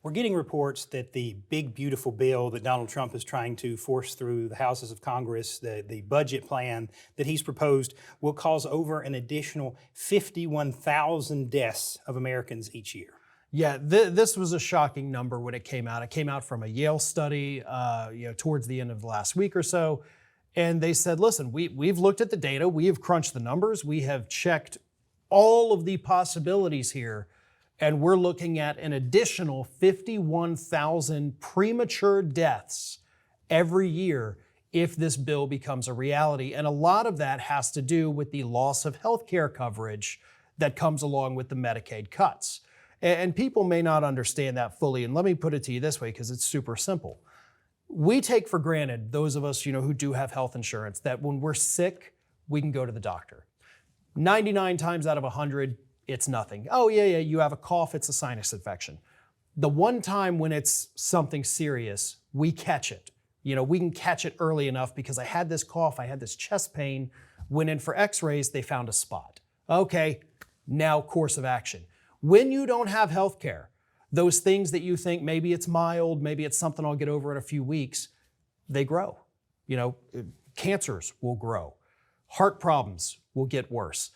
We're getting reports that the big, beautiful bill that Donald Trump is trying to force through the houses of Congress, the budget plan that he's proposed, will cause over an additional 51,000 deaths of Americans each year. Yeah, this was a shocking number when it came out. It came out from a Yale study, towards the end of the last week or so, and they said, "Listen, we've looked at the data, we have crunched the numbers, we have checked all of the possibilities here, and we're looking at an additional 51,000 premature deaths every year if this bill becomes a reality." And a lot of that has to do with the loss of health care coverage that comes along with the Medicaid cuts. And people may not understand that fully. And let me put it to you this way, because it's super simple. We take for granted, those of us who do have health insurance, that when we're sick, we can go to the doctor. 99 times out of 100, it's nothing. Oh, yeah, you have a cough, it's a sinus infection. The one time when it's something serious, we catch it. We can catch it early enough because I had this cough, I had this chest pain, went in for x-rays, they found a spot. Okay, now course of action. When you don't have health care, those things that you think maybe it's mild, maybe it's something I'll get over in a few weeks, they grow. Cancers will grow. Heart problems will get worse.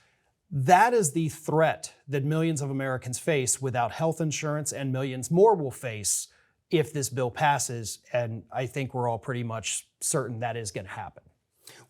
That is the threat that millions of Americans face without health insurance, and millions more will face if this bill passes. And I think we're all pretty much certain that is going to happen.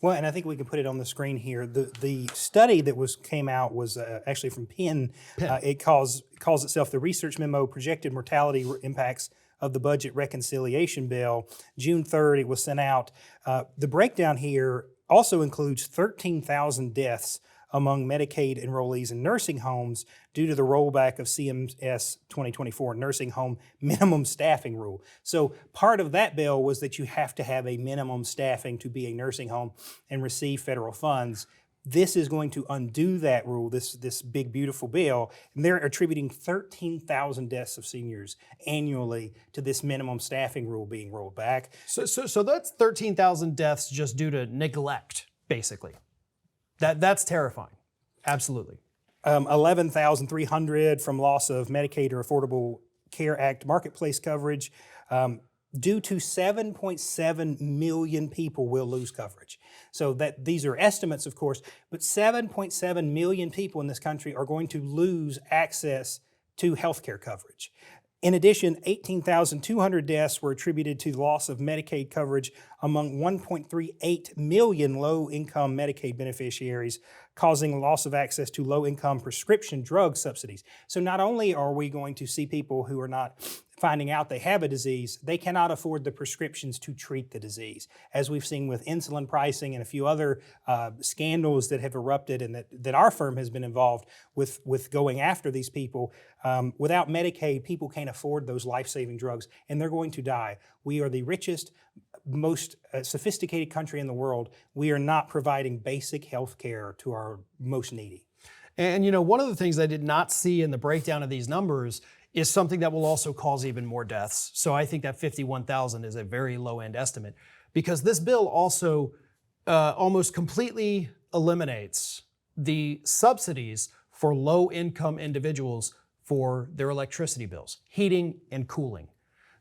Well, and I think we can put it on the screen here. The study that came out was actually from Penn. It calls itself the Research Memo Projected Mortality Impacts of the Budget Reconciliation Bill. June 3rd, it was sent out. The breakdown here also includes 13,000 deaths among Medicaid enrollees in nursing homes due to the rollback of CMS 2024 nursing home minimum staffing rule. So part of that bill was that you have to have a minimum staffing to be a nursing home and receive federal funds. This is going to undo that rule, this big, beautiful bill, and they're attributing 13,000 deaths of seniors annually to this minimum staffing rule being rolled back. So that's 13,000 deaths just due to neglect, basically. That's terrifying. Absolutely. 11,300 from loss of Medicaid or Affordable Care Act marketplace coverage. Due to 7.7 million people will lose coverage. So that these are estimates, of course, but 7.7 million people in this country are going to lose access to health care coverage. In addition, 18,200 deaths were attributed to the loss of Medicaid coverage among 1.38 million low-income Medicaid beneficiaries, causing loss of access to low-income prescription drug subsidies. So not only are we going to see people who are not finding out they have a disease, they cannot afford the prescriptions to treat the disease. As we've seen with insulin pricing and a few other scandals that have erupted and that our firm has been involved with going after these people, without Medicaid, people can't afford those life-saving drugs and they're going to die. We are the richest, most sophisticated country in the world. We are not providing basic health care to our most needy. And one of the things I did not see in the breakdown of these numbers is something that will also cause even more deaths. So I think that 51,000 is a very low-end estimate, because this bill also almost completely eliminates the subsidies for low-income individuals for their electricity bills, heating and cooling.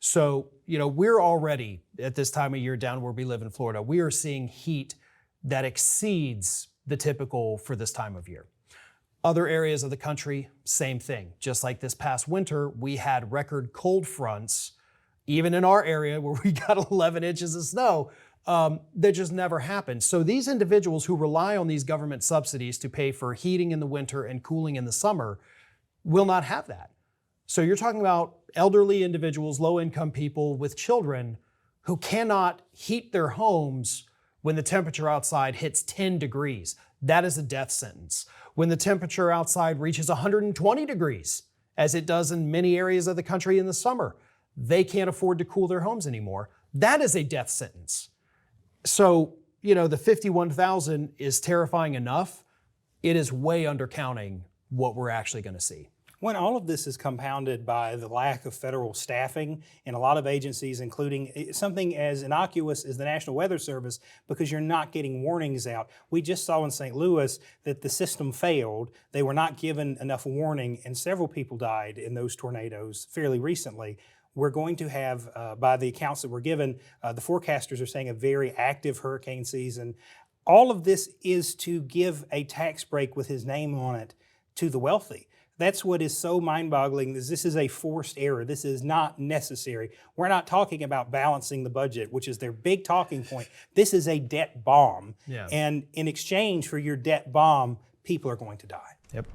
So, we're already, at this time of year down where we live in Florida, we are seeing heat that exceeds the typical for this time of year. Other areas of the country, same thing. Just like this past winter, we had record cold fronts, even in our area where we got 11 inches of snow, that just never happened. So these individuals who rely on these government subsidies to pay for heating in the winter and cooling in the summer will not have that. So you're talking about elderly individuals, low-income people with children who cannot heat their homes when the temperature outside hits 10 degrees. That is a death sentence. When the temperature outside reaches 120 degrees, as it does in many areas of the country in the summer, they can't afford to cool their homes anymore. That is a death sentence. So, the 51,000 is terrifying enough. It is way undercounting what we're actually going to see. When all of this is compounded by the lack of federal staffing in a lot of agencies, including something as innocuous as the National Weather Service, because you're not getting warnings out. We just saw in St. Louis that the system failed. They were not given enough warning, and several people died in those tornadoes fairly recently. we're going to have, by the accounts that we're given, the forecasters are saying a very active hurricane season. All of this is to give a tax break with his name on it to the wealthy. That's what is so mind-boggling. This is a forced error. This is not necessary. We're not talking about balancing the budget, which is their big talking point. This is a debt bomb. Yeah. And in exchange for your debt bomb, people are going to die. Yep.